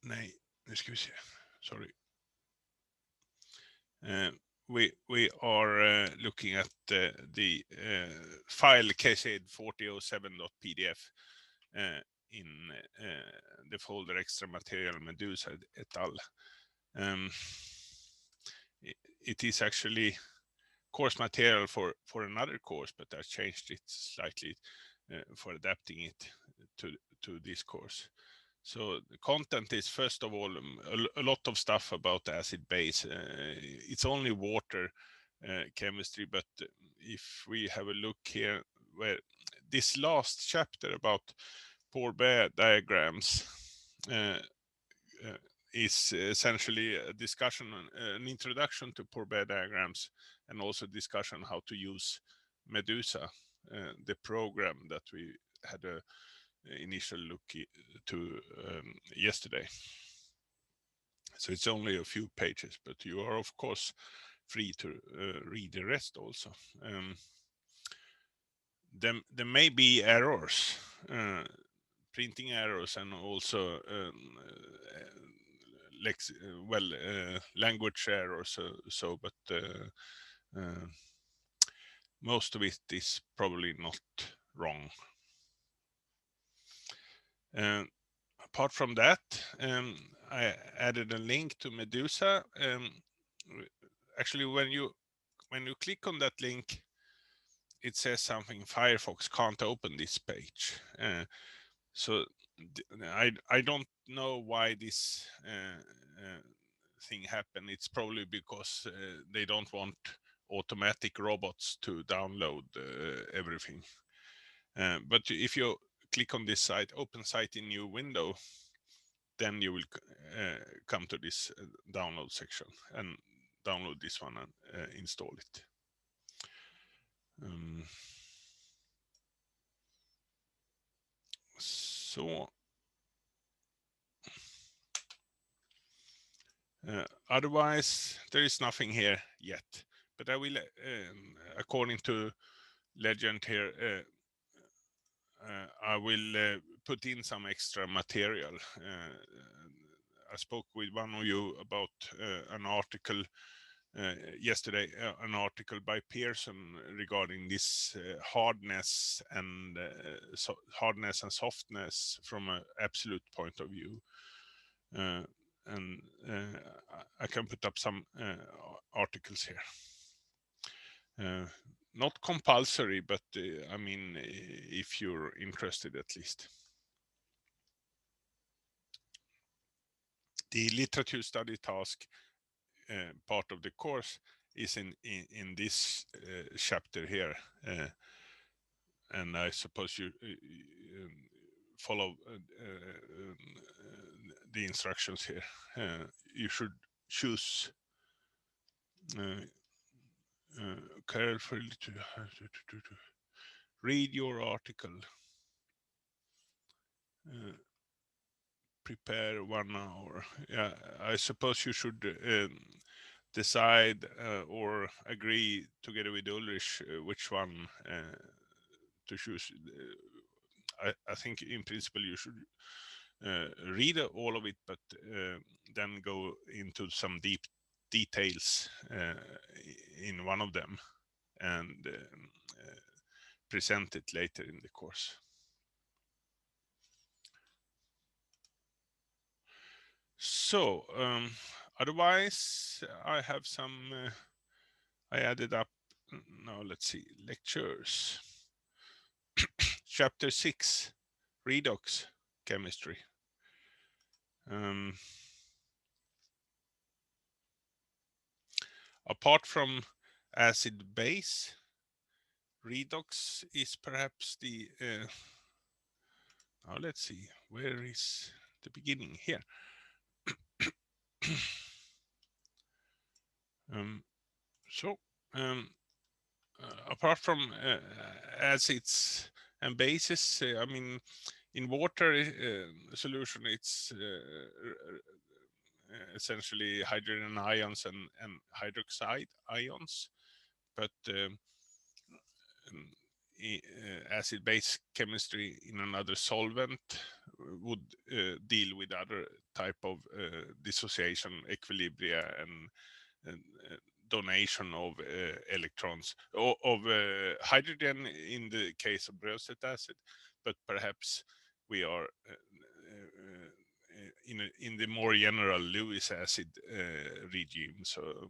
Nej, nu ska vi se. Sorry. We are looking at the file kz4007.pdf in the folder extra material Medusa et al. It is actually course material for another course, but I changed it slightly for adapting it to this course. So the content is, first of all, a lot of stuff about acid base. It's only water chemistry, but if we have a look here, where this last chapter about Pourbaix diagrams is essentially a discussion, an introduction to Pourbaix diagrams, and also discussion how to use Medusa, the program that we had a initial look to yesterday. So it's only a few pages, but you are of course free to read the rest also. There may be errors, printing errors, and also language errors. So, but most of it is probably not wrong. Apart from that, I added a link to Medusa. Actually, when you click on that link, it says something, Firefox can't open this page. So I don't know why this thing happened. It's probably because they don't want automatic robots to download everything. But if you click on this site, open site in new window, then you will come to this download section and download this one and install it. So otherwise, there is nothing here yet. But I will, according to legend here, I will put in some extra material. I spoke with one of you about an article yesterday, an article by Pearson regarding this hardness and softness from an absolute point of view. And I can put up some articles here. Not compulsory, but I mean, if you're interested, at least. The literature study task part of the course is in this chapter here, and I suppose you follow the instructions here. You should choose carefully to read your article, prepare 1 hour. Yeah, I suppose you should decide or agree together with Ulrich which one to choose. I think in principle you should read all of it, but then go into some deep details in one of them and present it later in the course. So otherwise, I have some, I added up, now let's see, lectures. Chapter 6, redox chemistry. Apart from acid base, redox is perhaps the, now let's see, where is the beginning here? Apart from acids and bases, I mean, in water solution, it's essentially hydrogen ions and hydroxide ions. But acid-base chemistry in another solvent would deal with other type of dissociation, equilibria, and donation of electrons of hydrogen in the case of bromuric acid, but perhaps we are in the more general Lewis acid regime. So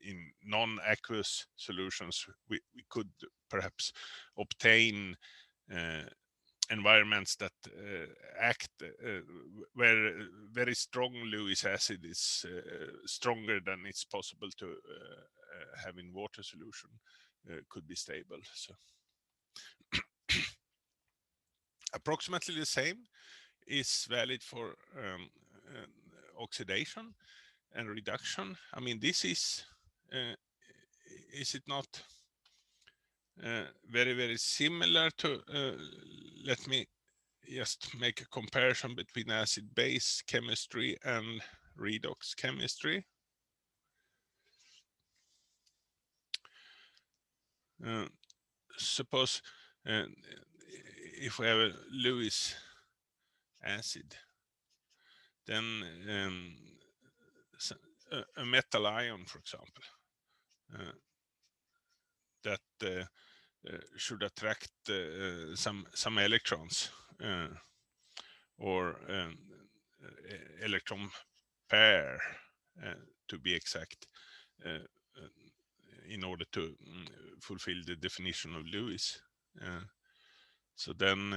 in non-aqueous solutions, we could perhaps obtain environments that act where very strong Lewis acid is stronger than it's possible to have in water solution, could be stable. So approximately the same is valid for oxidation and reduction. I mean, this is it not very similar to, let me just make a comparison between acid-base chemistry and redox chemistry. Suppose if we have a Lewis acid, then a metal ion, for example, that should attract some electrons or electron pair, to be exact, in order to fulfill the definition of Lewis. So then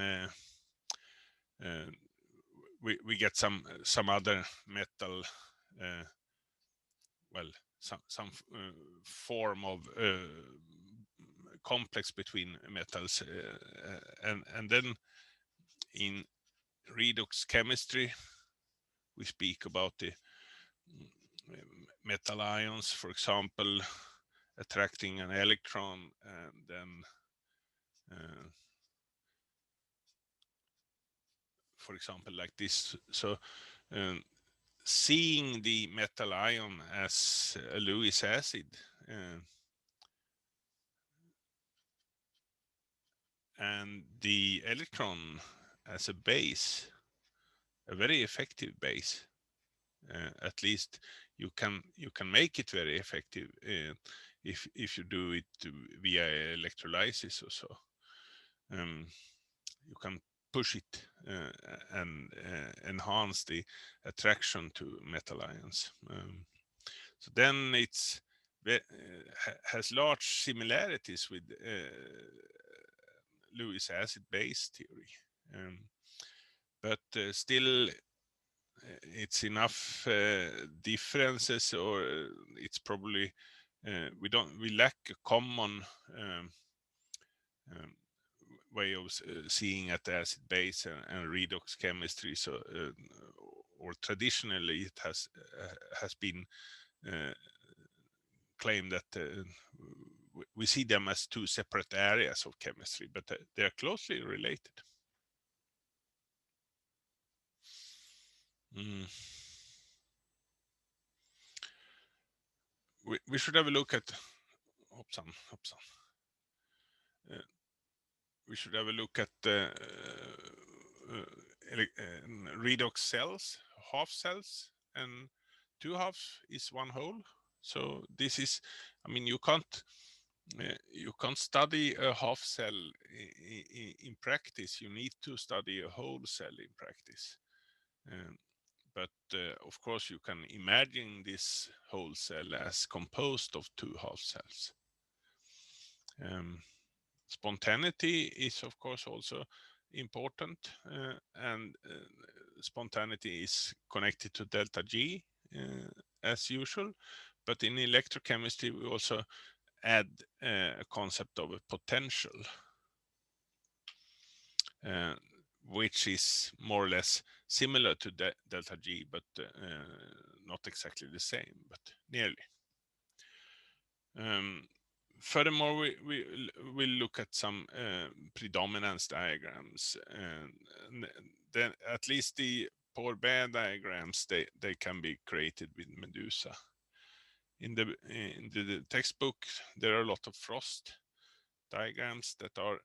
we get some other metal, well, some form of complex between metals, and then in redox chemistry we speak about the metal ions, for example, attracting an electron, and then for example like this. So seeing the metal ion as a Lewis acid and the electron as a base, a very effective base, at least you can make it very effective if you do it via electrolysis or so. You can push it and enhance the attraction to metal ions. So then it's has large similarities with Lewis acid base theory, but still it's enough differences, or it's probably we lack a common way of seeing at the acid base and redox chemistry. So or traditionally it has been claimed that we see them as two separate areas of chemistry, but they are closely related. We should have a look at we should have a look at redox cells, half cells, and 2 halves is 1 whole. So this is, I mean, you can't study a half cell in practice. You need to study a whole cell in practice. But of course, you can imagine this whole cell as composed of 2 half cells. Spontaneity is, of course, also important, and spontaneity is connected to delta G as usual. But in electrochemistry, we also add a concept of a potential, which is more or less similar to delta G, but not exactly the same, but nearly. Furthermore, we will look at some predominance diagrams, and then at least the Poor-Bear diagrams, they can be created with Medusa. In the textbook, there are a lot of frost diagrams that are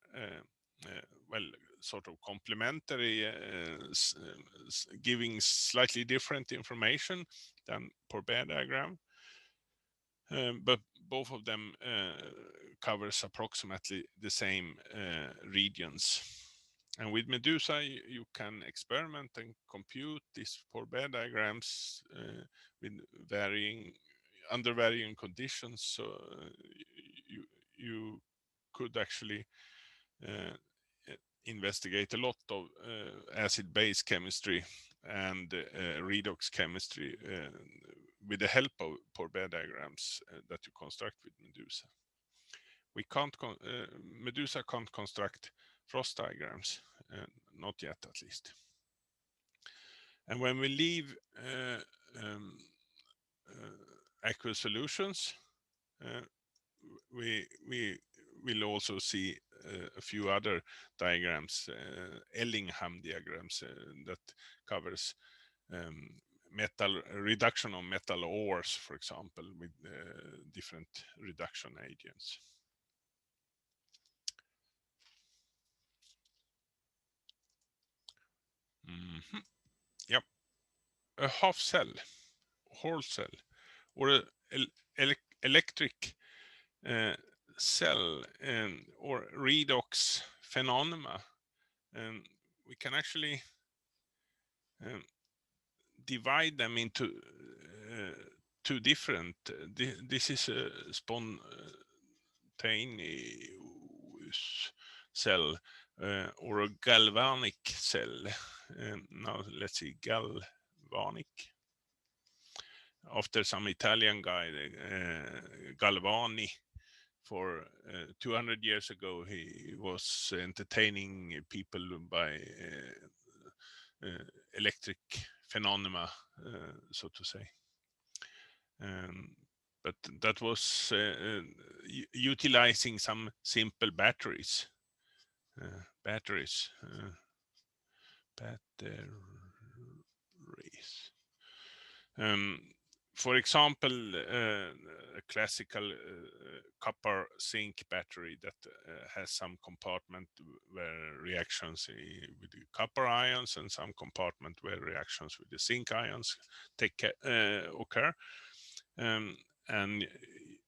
well, sort of complementary, giving slightly different information than Porbet diagram. But both of them covers approximately the same regions. And with Medusa, you can experiment and compute these Porbet diagrams with under varying conditions. So you could actually investigate a lot of acid-base chemistry and redox chemistry with the help of Porbet diagrams that you construct with Medusa. We can't Medusa can't construct frost diagrams, not yet at least. And when we leave aqueous solutions, we will also see a few other diagrams, Ellingham diagrams that covers metal reduction of metal ores, for example, with different reduction agents. Mm-hmm. Yep, a half cell, whole cell, or a electric cell or redox phenomena. We can actually divide them into two different. This is a spontaneous cell or a galvanic cell. Now let's see, galvanic. After some Italian guy, Galvani, for 200 years ago, he was entertaining people by electric phenomena, so to say. But that was utilizing some simple batteries. Batteries. For example, a classical copper zinc battery that has some compartment where reactions with the copper ions and some compartment where reactions with the zinc ions occur, and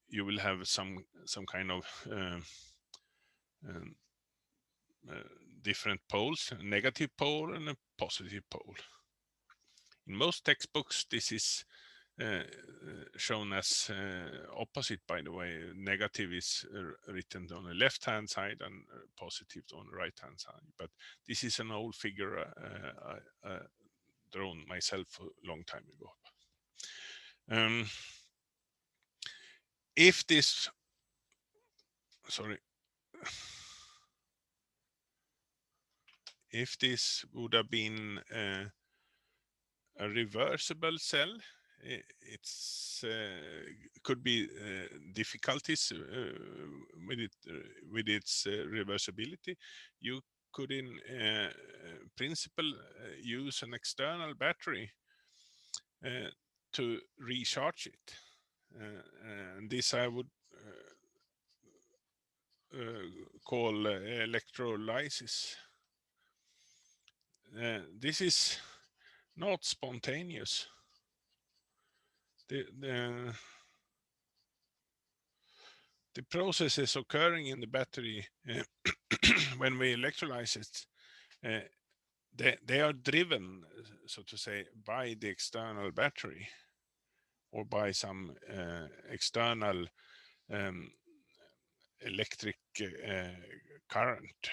you will have some kind of different poles, a negative pole and a positive pole. In most textbooks, this is shown as opposite, by the way. Negative is written on the left hand side and positive on the right hand side. But this is an old figure I drawn myself a long time ago. If this, sorry, if this would have been a reversible cell, it's could be difficulties with its reversibility. You could in principle use an external battery to recharge it, and this I would call electrolysis. This is not spontaneous. The processes occurring in the battery when we electrolyze it, they are driven, so to say, by the external battery or by some external electric current.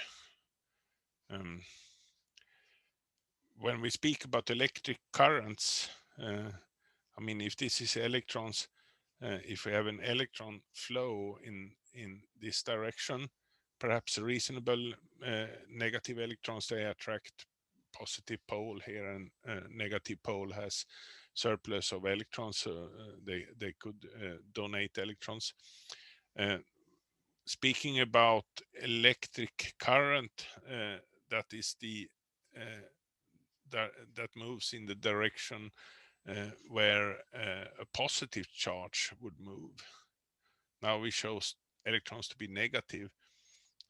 When we speak about electric currents, I mean, if this is electrons, if we have an electron flow in this direction, perhaps reasonable negative electrons, they attract positive pole here, and negative pole has surplus of electrons, so they could donate electrons. Speaking about electric current, that is the that moves in the direction where a positive charge would move. Now we show electrons to be negative,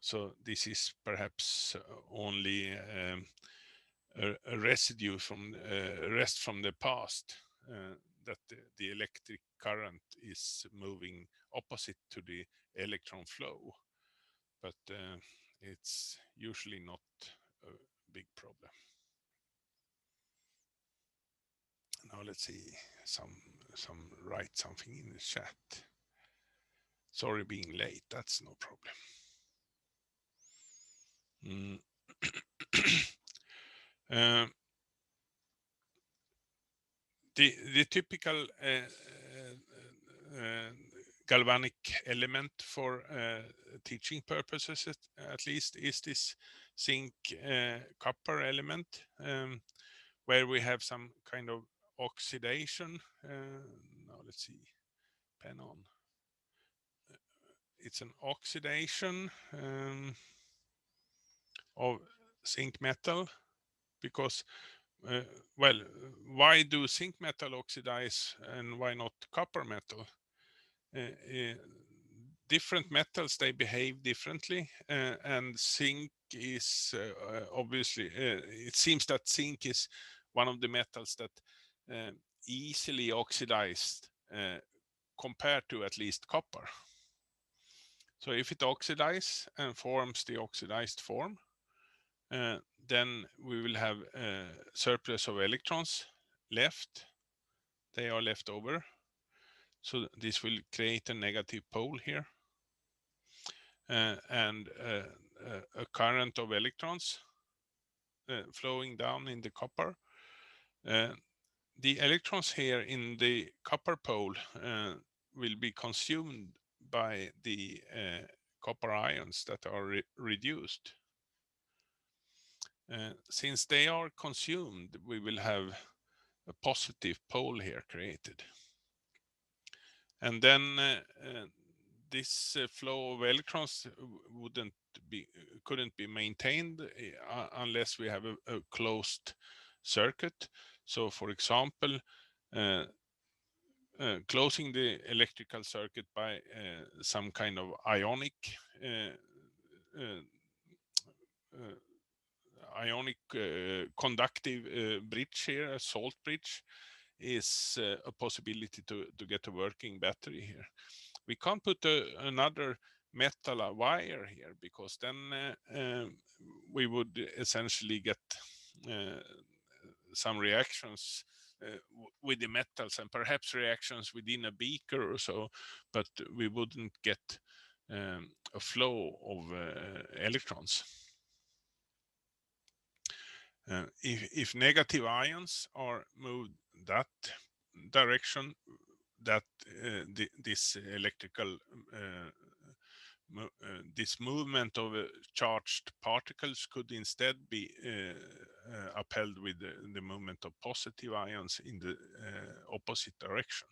So this is perhaps only a residue from rest from the past, that the electric current is moving opposite to the electron flow, but it's usually not a big problem. Now let's see, some write something in the chat. Sorry being late, that's no problem. The typical galvanic element for teaching purposes, at least, is this zinc copper element, where we have some kind of oxidation. Now let's see, pen on. It's an oxidation of zinc metal, because well, why do zinc metal oxidize and why not copper metal? Different metals, they behave differently, and zinc is obviously, it seems that zinc is one of the metals that easily oxidized compared to at least copper. So if it oxidizes and forms the oxidized form, then we will have a surplus of electrons left. They are left over. So this will create a negative pole here, and a current of electrons flowing down in the copper. The electrons here in the copper pole will be consumed by the copper ions that are reduced. Since they are consumed, we will have a positive pole here created. And then this flow of electrons couldn't be maintained unless we have a closed circuit. So for example, closing the electrical circuit by some kind of ionic conductive bridge here, a salt bridge, is a possibility to get a working battery here. We can't put another metal wire here, because then we would essentially get some reactions with the metals, and perhaps reactions within a beaker or so, but we wouldn't get a flow of electrons. If negative ions are moved that direction, that this electrical this movement of charged particles could instead be upheld with the movement of positive ions in the opposite direction.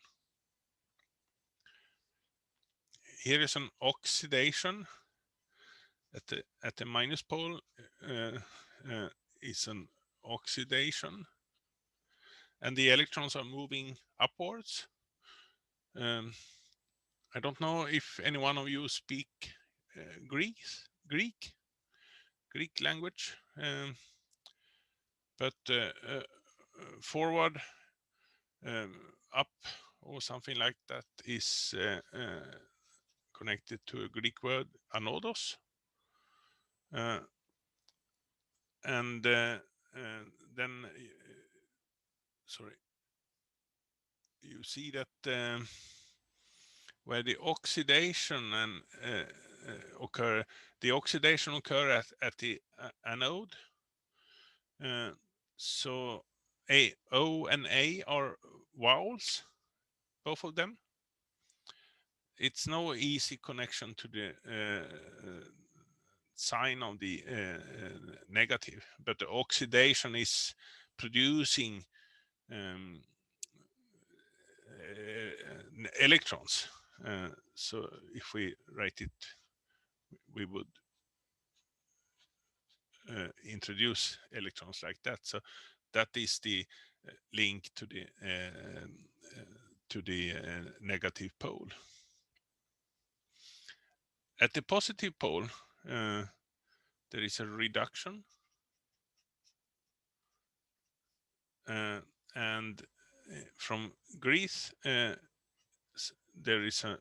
Here is an oxidation at the minus pole. Is an oxidation, and the electrons are moving upwards. I don't know if any one of you speak Greek language, but forward, up, or something like that is connected to a Greek word, anodos. And then, sorry, you see that where the oxidation and occur, the oxidation occur at the anode. So O and A are vowels, both of them. It's no easy connection to the sign of the negative, but the oxidation is producing electrons. So if we write it, we would introduce electrons like that. So that is the link to the negative pole. At the positive pole, there is a reduction, and from Greece there is a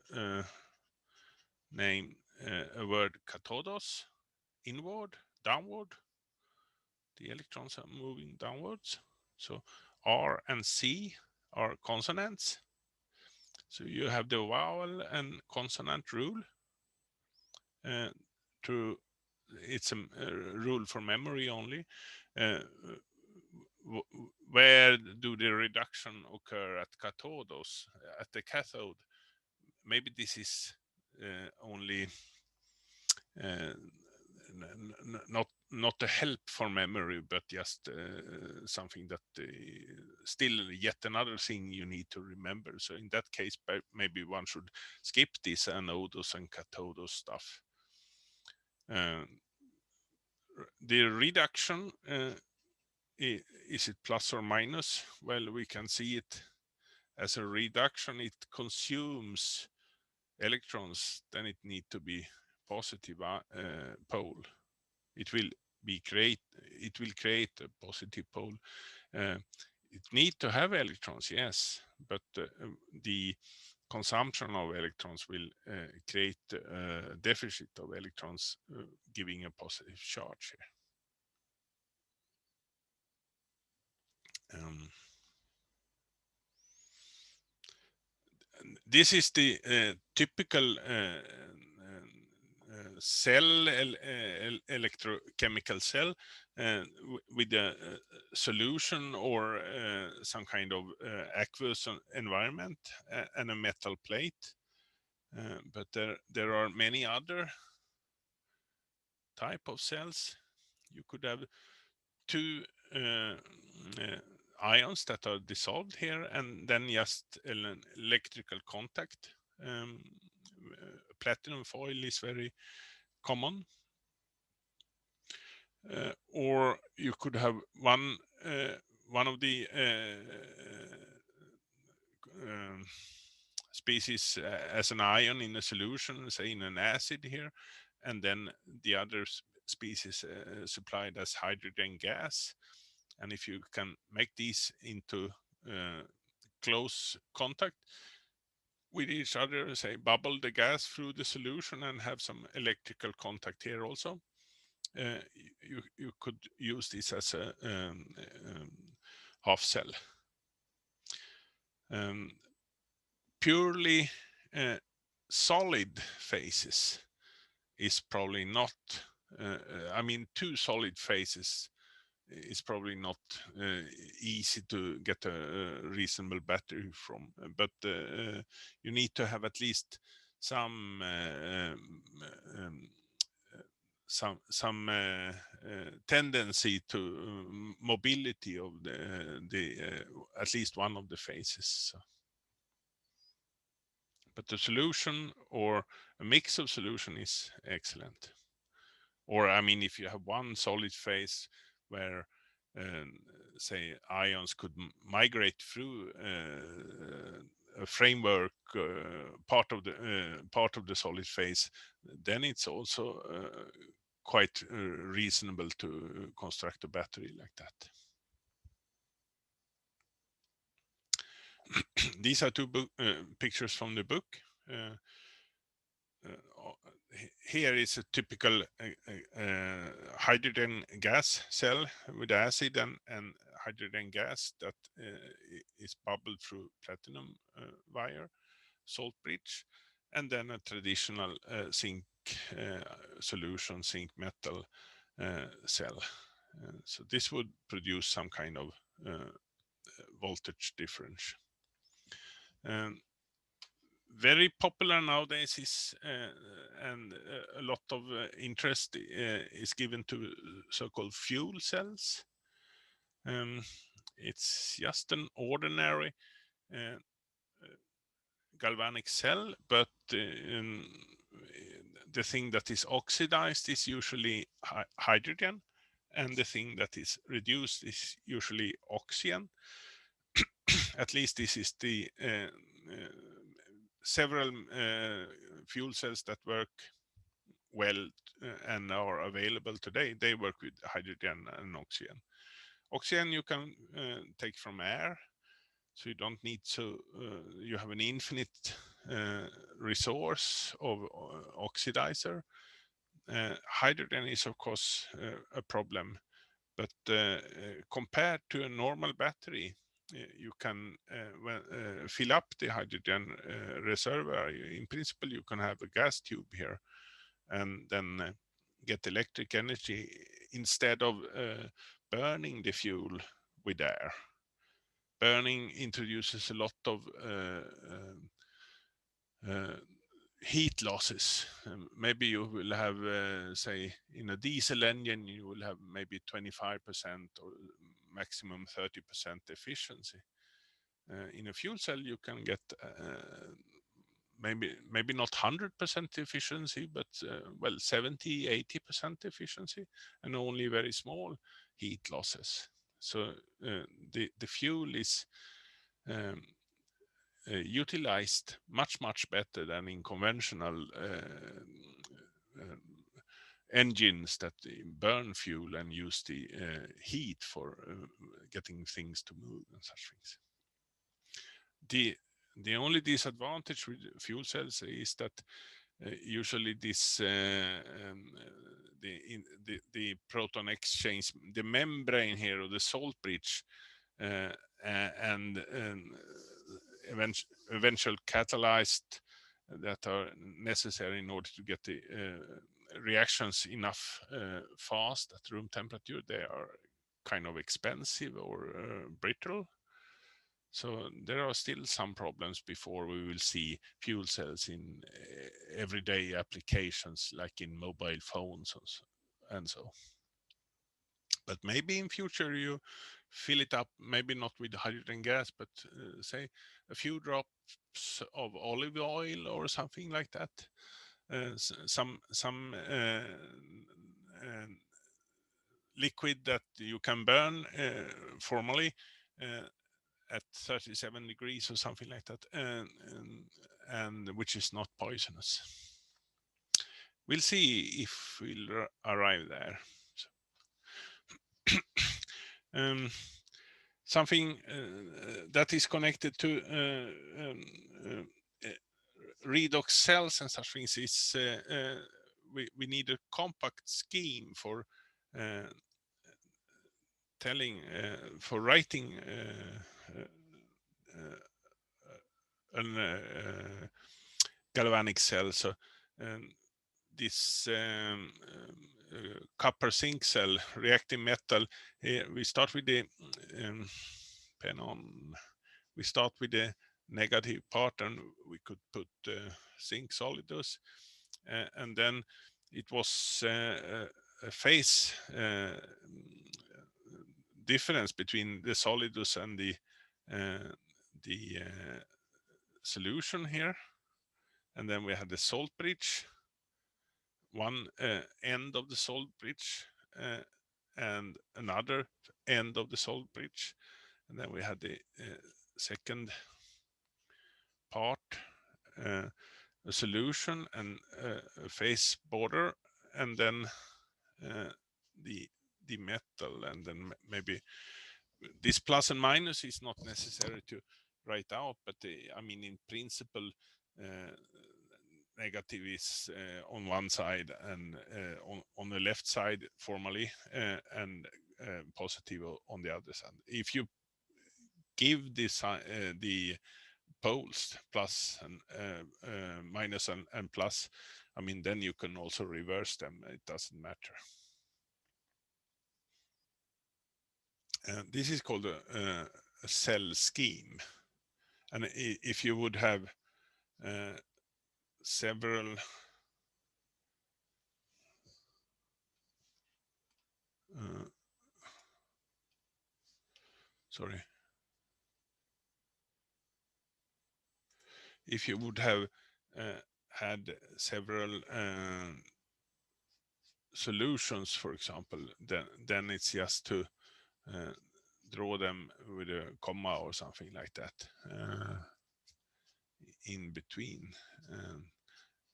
name, a word kathodos, inward, downward. The electrons are moving downwards. So R and C are consonants. So you have the vowel and consonant rule. It's a rule for memory only. Where do the reduction occur at cathodos, at the cathode? Maybe this is only not a help for memory, but just something that still yet another thing you need to remember. So in that case, maybe one should skip this anodos and cathodos stuff. The reduction, is it plus or minus? Well, we can see it as a reduction. It consumes electrons, then it need to be positive pole. It will create a positive pole. It need to have electrons, yes, but the consumption of electrons will create a deficit of electrons, giving a positive charge here. This is the typical cell, electrochemical cell, with a solution or some kind of aqueous environment and a metal plate. But there are many other type of cells. You could have two ions that are dissolved here, and then just an electrical contact. Platinum foil is very common. Or you could have one of the species as an ion in a solution, say in an acid here, and then the other species supplied as hydrogen gas. And if you can make these into close contact with each other, say bubble the gas through the solution and have some electrical contact here also, you could use this as a half cell. Purely solid phases is probably not, I mean, two solid phases is probably not easy to get a reasonable battery from, but you need to have at least some tendency to mobility of the at least one of the phases. So. But the solution or a mix of solution is excellent. Or I mean, if you have one solid phase where say ions could migrate through a framework part of the solid phase, then it's also quite reasonable to construct a battery like that. These are two pictures from the book. Here is a typical hydrogen gas cell with acid and hydrogen gas that is bubbled through platinum wire, salt bridge, and then a traditional zinc solution, zinc metal cell. So this would produce some kind of voltage difference. Very popular nowadays is and a lot of interest is given to so-called fuel cells. It's just an ordinary galvanic cell, but the thing that is oxidized is usually hydrogen, and the thing that is reduced is usually oxygen. At least this is the several fuel cells that work well and are available today, they work with hydrogen and oxygen. Oxygen you can take from air, so you don't need to, you have an infinite resource of oxidizer. Hydrogen is of course a problem, but compared to a normal battery, you can fill up the hydrogen reservoir. In principle, you can have a gas tube here and then get electric energy instead of burning the fuel with air. Burning introduces a lot of heat losses. Maybe you will have, say, in a diesel engine, you will have maybe 25% or maximum 30% efficiency. In a fuel cell, you can get maybe not 100% efficiency, but well, 70-80% efficiency, and only very small heat losses. So the fuel is utilized much better than in conventional engines that burn fuel and use the heat for getting things to move and such things. The only disadvantage with fuel cells is that usually this the proton exchange, the membrane here, or the salt bridge, and eventual catalyzed that are necessary in order to get the reactions enough fast at room temperature, they are kind of expensive or brittle. So there are still some problems before we will see fuel cells in everyday applications, like in mobile phones and so. But maybe in future you fill it up, maybe not with hydrogen gas, but say a few drops of olive oil or something like that. Some liquid that you can burn formally at 37 degrees or something like that, and which is not poisonous. We'll see if we'll arrive there. So, something that is connected to redox cells and such things is we need a compact scheme for for writing an galvanic cell. So this copper zinc cell reacting metal, we start with the pen on. We start with the negative part, and we could put zinc solidus, and then it was a phase difference between the solidus and the solution here, and then we had the salt bridge, one end of the salt bridge and another end of the salt bridge, and then we had the second part, a solution and a phase border, and then the metal, and then maybe this plus and minus is not necessary to write out, but I mean, in principle, negative is on one side and on the left side formally, and positive on the other side. If you give this the poles plus and minus and plus, I mean, then you can also reverse them. It doesn't matter. This is called a cell scheme, and if you would have several sorry, if you would have had several solutions, for example, then it's just to draw them with a comma or something like that in between,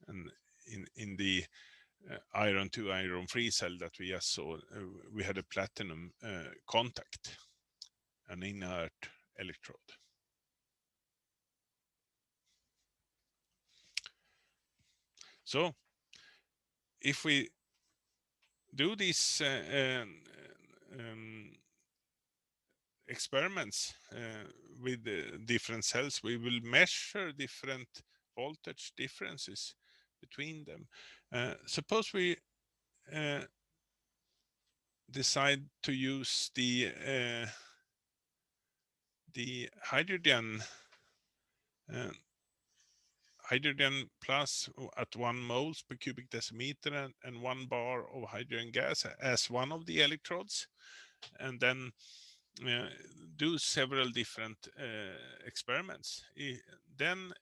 and in the iron 2 iron 3 cell that we just saw, we had a platinum contact, an inert electrode. So if we do these experiments with different cells, we will measure different voltage differences between them. Suppose we decide to use the hydrogen plus at 1 moles per cubic decimeter and 1 bar of hydrogen gas as one of the electrodes, and then do several different experiments. Then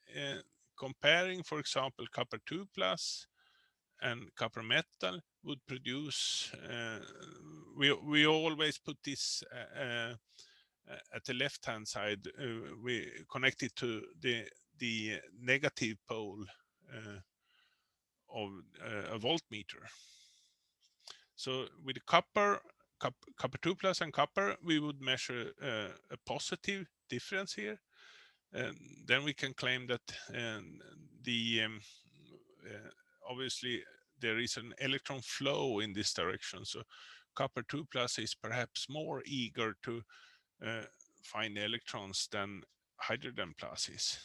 comparing, for example, copper 2 plus and copper metal would produce, we always put this at the left hand side, we connect it to the negative pole of a voltmeter. So with copper 2 plus and copper, we would measure a positive difference here. And then we can claim that the obviously there is an electron flow in this direction. So copper 2 plus is perhaps more eager to find electrons than hydrogen plus is.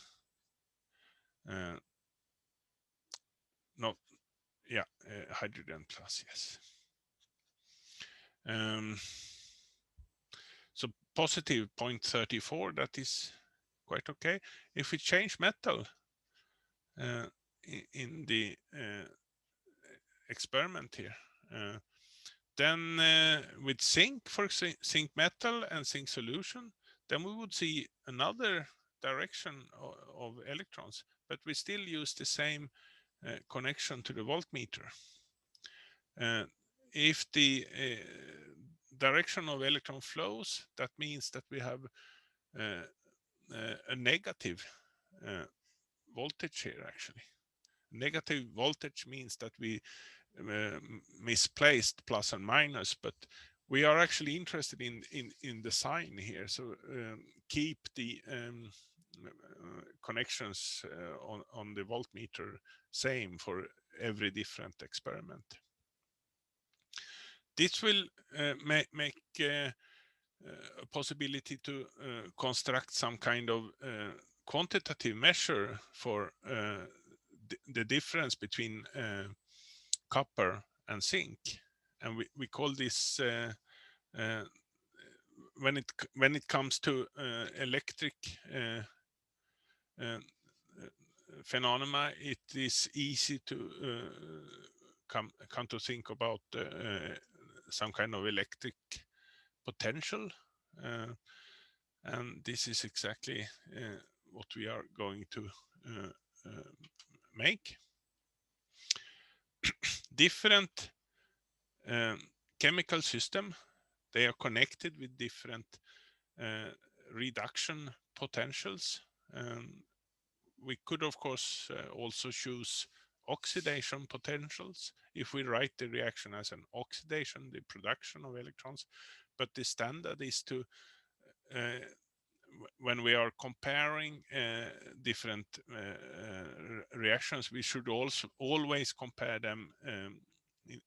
No, yeah, hydrogen plus, yes. So positive 0.34, that is quite okay. If we change metal in the experiment here, then with zinc, for zinc metal and zinc solution, then we would see another direction of electrons, but we still use the same connection to the voltmeter. If the direction of electron flows, that means that we have a negative voltage here, actually. Negative voltage means that we misplaced plus and minus, but we are actually interested in the sign here. So keep the connections on the voltmeter same for every different experiment. This will make a possibility to construct some kind of quantitative measure for the difference between copper and zinc, and we call this when it comes to electric phenomena, it is easy to come to think about some kind of electric potential, and this is exactly what we are going to make. Different chemical system, they are connected with different reduction potentials. We could, of course, also choose oxidation potentials if we write the reaction as an oxidation, the production of electrons. But the standard is to, when we are comparing different reactions, we should also always compare them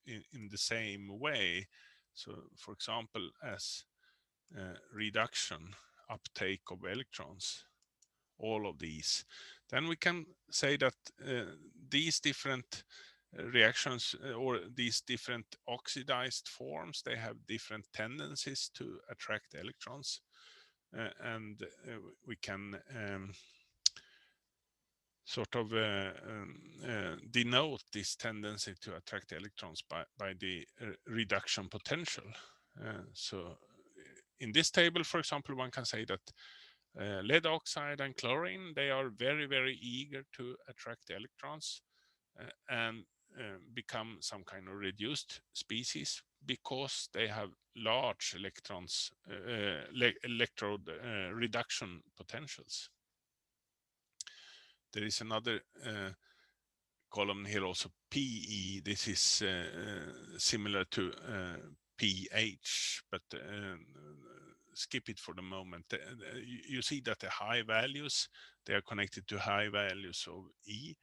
in the same way. So, for example, as reduction, uptake of electrons, all of these, then we can say that these different reactions or these different oxidized forms, they have different tendencies to attract electrons, and we can sort of denote this tendency to attract electrons by the reduction potential. So in this table, for example, one can say that lead oxide and chlorine, they are very, very eager to attract electrons and become some kind of reduced species because they have large electrode reduction potentials. There is another column here also PE. This is similar to pH, but skip it for the moment. You see that the high values, they are connected to high values of E,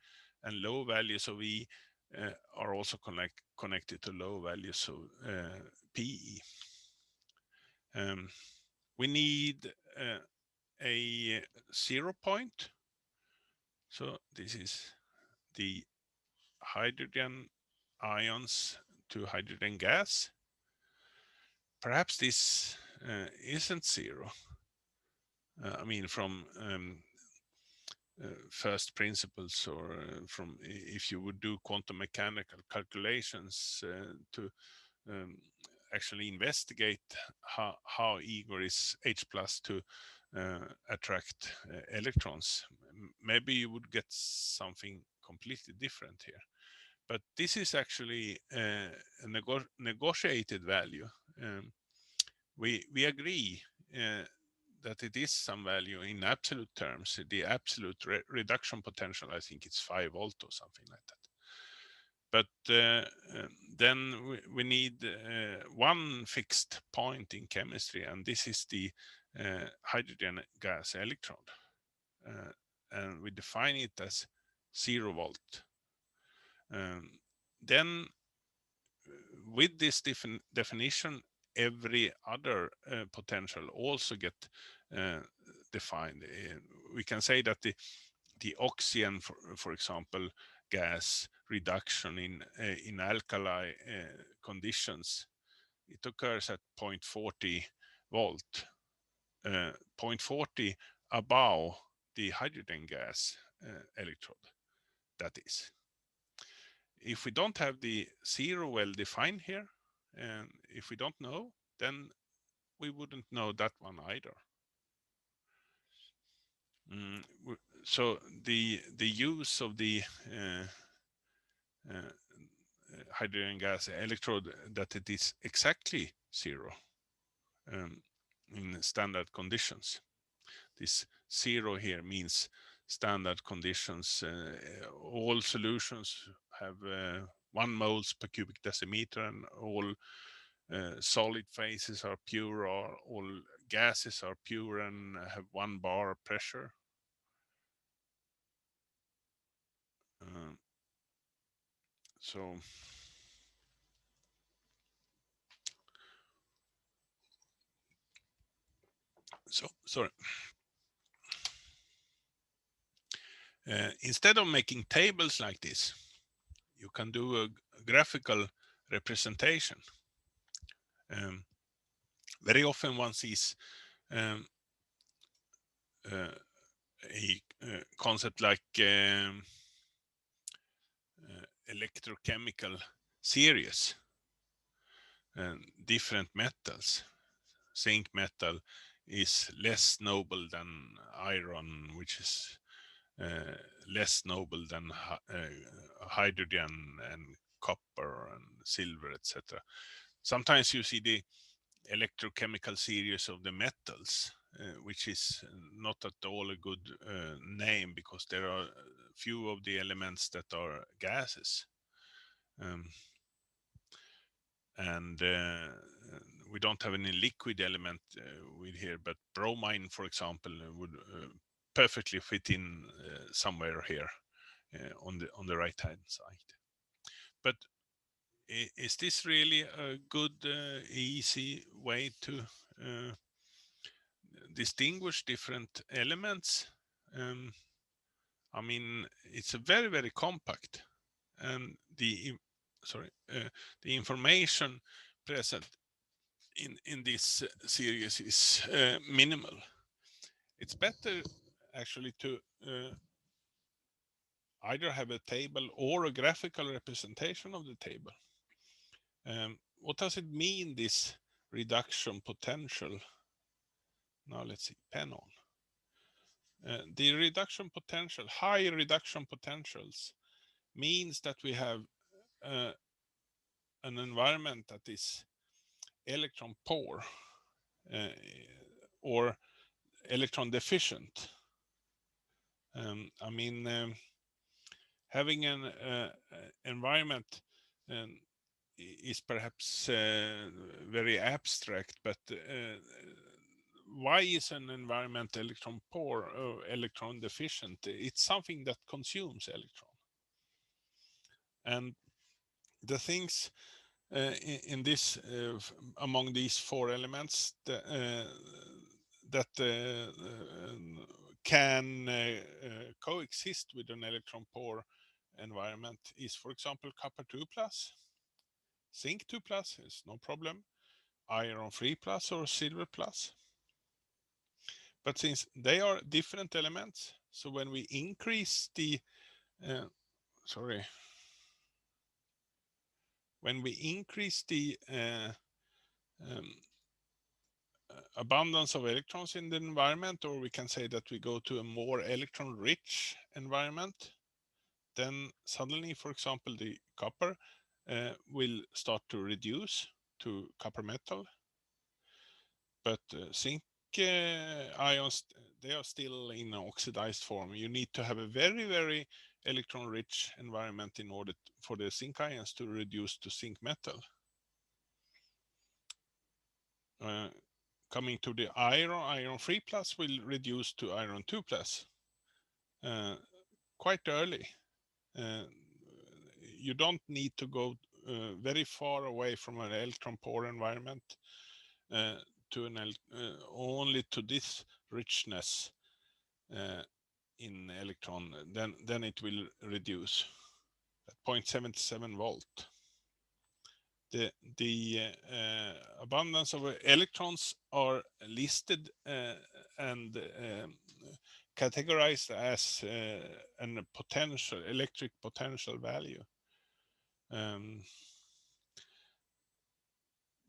and low values of E are also connected to low values of PE. We need a 0 point. So this is the hydrogen ions to hydrogen gas. Perhaps this isn't 0. I mean, from first principles, or from if you would do quantum mechanical calculations to actually investigate how eager is H plus to attract electrons, maybe you would get something completely different here. But this is actually a negotiated value. We agree that it is some value in absolute terms. The absolute reduction potential, I think it's 5 volt or something like that. But then we need one fixed point in chemistry, and this is the hydrogen gas electrode. And we define it as 0 volt. Then with this definition, every other potential also get defined. We can say that the oxygen, for example, gas reduction in alkali conditions, it occurs at 0.40 volt, 0.40 above the hydrogen gas electrode, that is. If we don't have the 0 well defined here, and if we don't know, then we wouldn't know that one either. So the use of the hydrogen gas electrode, that it is exactly 0 in standard conditions. This 0 here means standard conditions. All solutions have 1 moles per cubic decimeter, and all solid phases are pure, or all gases are pure and have 1 bar pressure. So sorry. Instead of making tables like this, you can do a graphical representation. Very often one sees a concept like electrochemical series and different metals. Zinc metal is less noble than iron, which is less noble than hydrogen and copper and silver, etc. Sometimes you see the electrochemical series of the metals, which is not at all a good name, because there are few of the elements that are gases. And we don't have any liquid element with here, but bromine, for example, would perfectly fit in somewhere here on the right hand side. But is this really a good easy way to distinguish different elements? I mean, it's a very compact, and the information present in this series is minimal. It's better actually to either have a table or a graphical representation of the table. What does it mean, this reduction potential? Now let's see, pen on. The reduction potential, high reduction potentials, means that we have an environment that is electron poor or electron deficient. I mean, having an environment is perhaps very abstract, but why is an environment electron poor or electron deficient? It's something that consumes electron. And the things in this among these four elements that can coexist with an electron poor environment is, for example, copper 2 plus, zinc 2 plus is no problem, iron 3 plus or silver plus. But since they are different elements, so when we increase the when we increase the abundance of electrons in the environment, or we can say that we go to a more electron rich environment, then suddenly, for example, the copper will start to reduce to copper metal. But zinc ions, they are still in oxidized form. You need to have a very, very electron rich environment in order for the zinc ions to reduce to zinc metal. Coming to the iron 3 plus will reduce to iron 2 plus quite early. You don't need to go very far away from an electron poor environment to only to this richness in electron, then it will reduce at 0.77 volt. The abundance of electrons are listed and categorized as a potential electric potential value.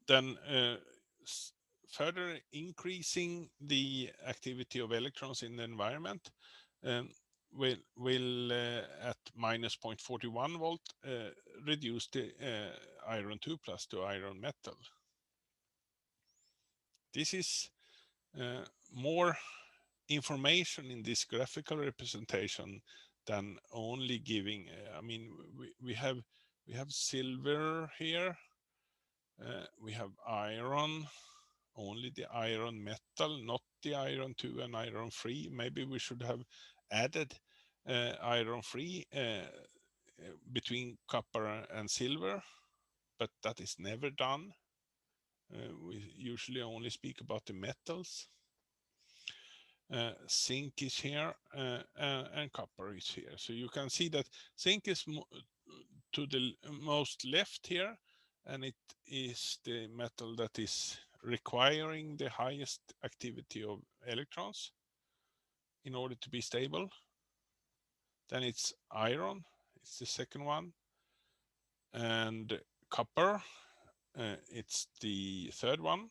Then further increasing the activity of electrons in the environment will at minus 0.41 volt reduce the iron 2 plus to iron metal. This is more information in this graphical representation than only giving. I mean, we have silver here. We have iron, only the iron metal, not the iron 2 and iron 3. Maybe we should have added iron 3 between copper and silver, but that is never done. We usually only speak about the metals. Zinc is here and copper is here. So you can see that zinc is to the most left here, and it is the metal that is requiring the highest activity of electrons in order to be stable. Then it's iron, it's the second one, and copper, it's the third one,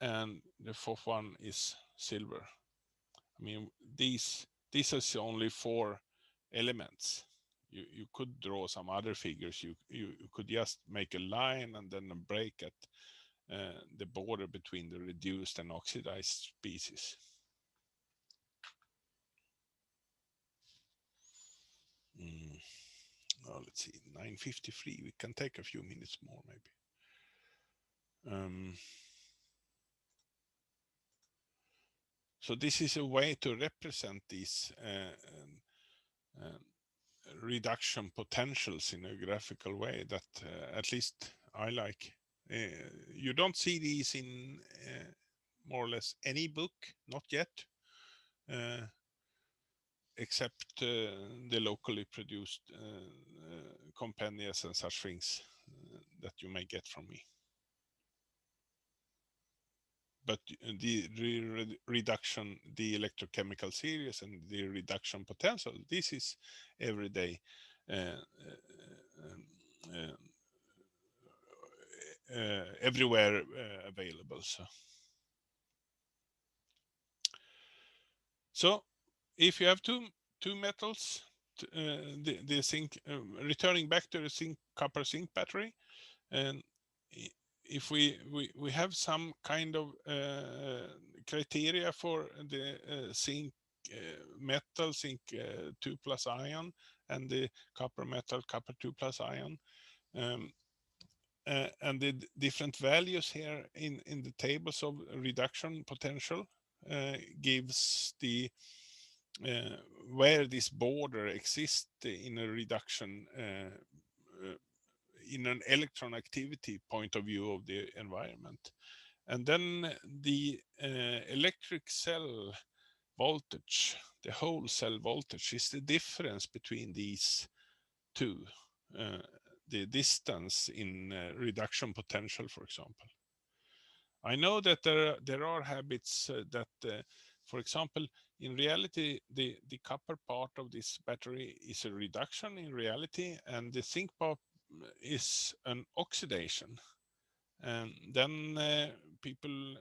and the fourth one is silver. I mean, these are only four elements. You could draw some other figures. You could just make a line and then a break at the border between the reduced and oxidized species. Oh, let's see, 9:53. We can take a few minutes more, maybe. So this is a way to represent these reduction potentials in a graphical way that at least I like. You don't see these in more or less any book, not yet, except the locally produced compendiums and such things that you may get from me. But the reduction, the electrochemical series and the reduction potential, this is everyday everywhere available. So if you have two metals, the zinc, returning back to the zinc copper zinc battery, and if we have some kind of criteria for the zinc metal, zinc 2 plus ion, and the copper metal, copper 2 plus ion. Um, and the different values here in the tables of reduction potential gives the uh, where this border exists in a reduction in an electron activity point of view of the environment. And then the electric cell voltage, the whole cell voltage, is the difference between these two, uh, the distance in reduction potential, for example. I know that there are habits that, for example, in reality, the copper part of this battery is a reduction in reality, and the zinc part is an oxidation. And then people,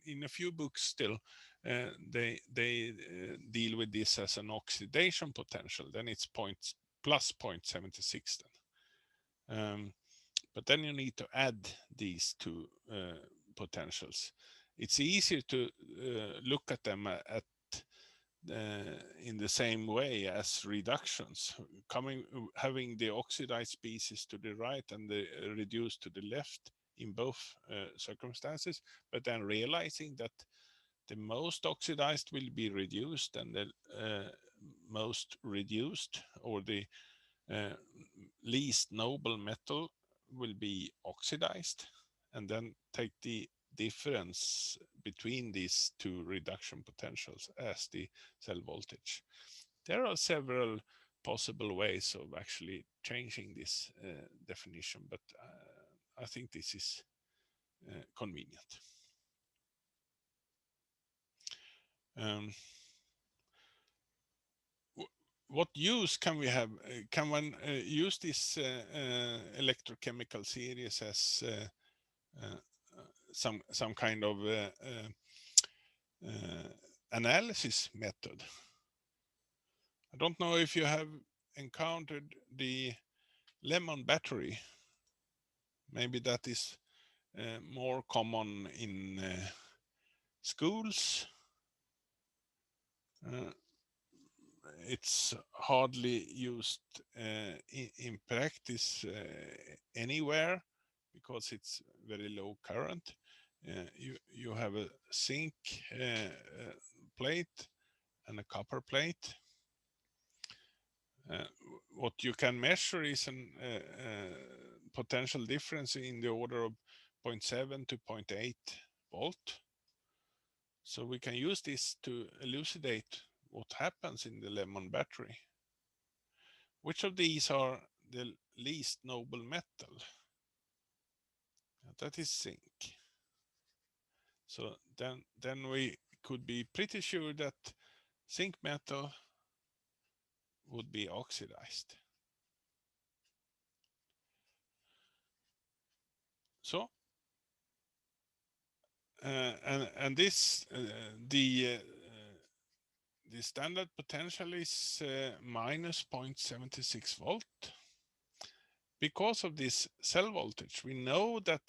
in a few books still, they deal with this as an oxidation potential. Then it's plus 0.76 then. But then you need to add these two potentials. It's easier to look at them in the same way as reductions, having the oxidized species to the right and the reduced to the left in both circumstances, but then realizing that the most oxidized will be reduced and the most reduced, or the least noble metal, will be oxidized, and then take the difference between these two reduction potentials as the cell voltage. There are several possible ways of actually changing this definition, but I think this is convenient. What use can we have? Can one use this electrochemical series as some kind of analysis method? I don't know if you have encountered the lemon battery. Maybe that is more common in schools. It's hardly used in practice anywhere because it's very low current. You have a zinc plate and a copper plate. What you can measure is a potential difference in the order of 0.7 to 0.8 volt. So we can use this to elucidate what happens in the lemon battery. Which of these are the least noble metal? That is zinc. So then we could be pretty sure that zinc metal would be oxidized. So and this the standard potential is minus 0.76 volt. Because of this cell voltage, we know that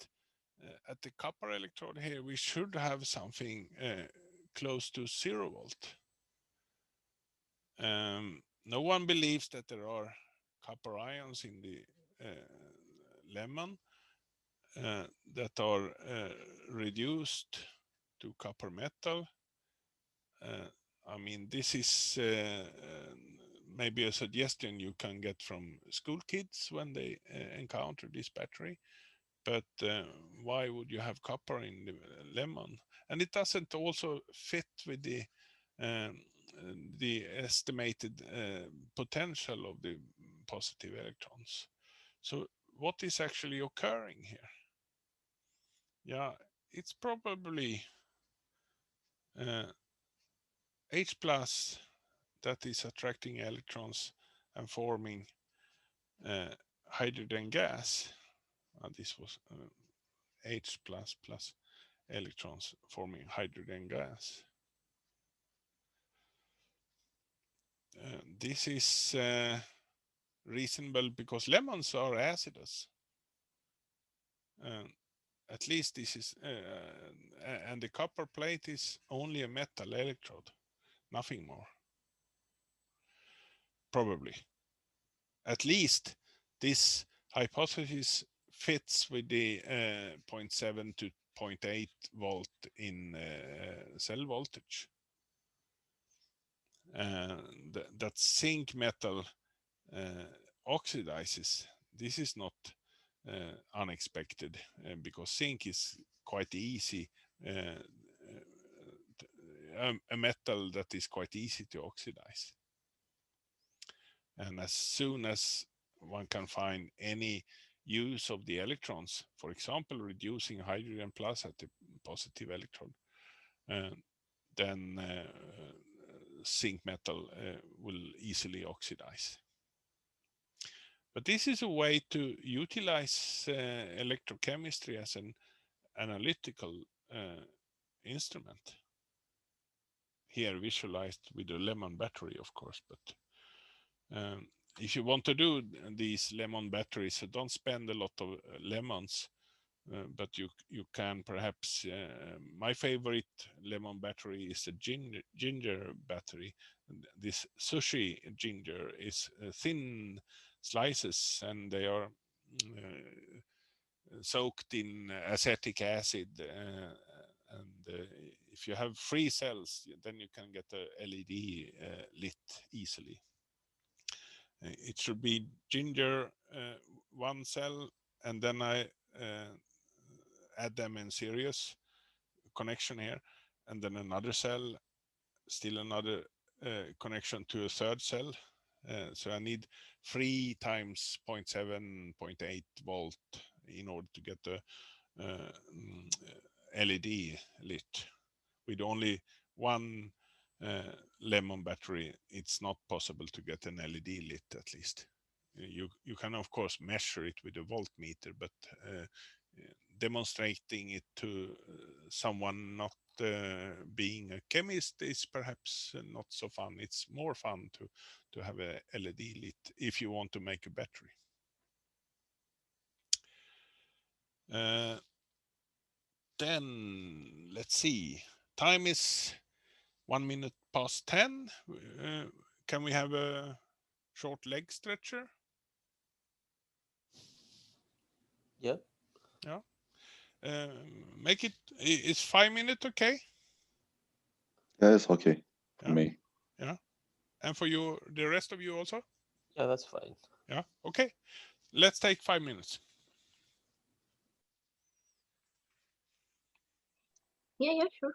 at the copper electrode here, we should have something close to 0 volt. No one believes that there are copper ions in the lemon that are reduced to copper metal. I mean, this is maybe a suggestion you can get from school kids when they encounter this battery. But why would you have copper in the lemon? And it doesn't also fit with the estimated potential of the positive electrons. So what is actually occurring here? Yeah, it's probably H plus that is attracting electrons and forming hydrogen gas. This was H plus plus electrons forming hydrogen gas. This is reasonable because lemons are acidus. At least this is, and the copper plate is only a metal electrode, nothing more. Probably. At least this hypothesis fits with the 0.7 to 0.8 volt in cell voltage. That zinc metal oxidizes. This is not unexpected because zinc is quite easy, a metal that is quite easy to oxidize. And as soon as one can find any use of the electrons, for example, reducing hydrogen plus at the positive electrode, then zinc metal will easily oxidize. But this is a way to utilize electrochemistry as an analytical instrument. Here visualized with a lemon battery, of course, but if you want to do these lemon batteries, so don't spend a lot of lemons, but you can perhaps, my favorite lemon battery is a ginger battery. This sushi ginger is thin slices, and they are soaked in acetic acid, and if you have 3 cells, then you can get a LED lit easily. It should be ginger 1 cell, and then I add them in series connection here, and then another cell, still another connection to a 3rd cell. So I need 3 times 0.7, 0.8 volt in order to get the LED lit. With only 1 lemon battery, it's not possible to get an LED lit, at least. You can of course measure it with a voltmeter, but demonstrating it to someone not being a chemist is perhaps not so fun. It's more fun to have a LED lit if you want to make a battery. Then let's see, time is 1 minute past 10. Can we have a short leg stretcher? Yeah. Yeah. Make it, is 5 minutes okay? Yeah, it's okay for Yeah. me. Yeah. And for you, the rest of you also? Yeah, that's fine. Yeah. Okay. Let's take 5 minutes. Yeah, sure.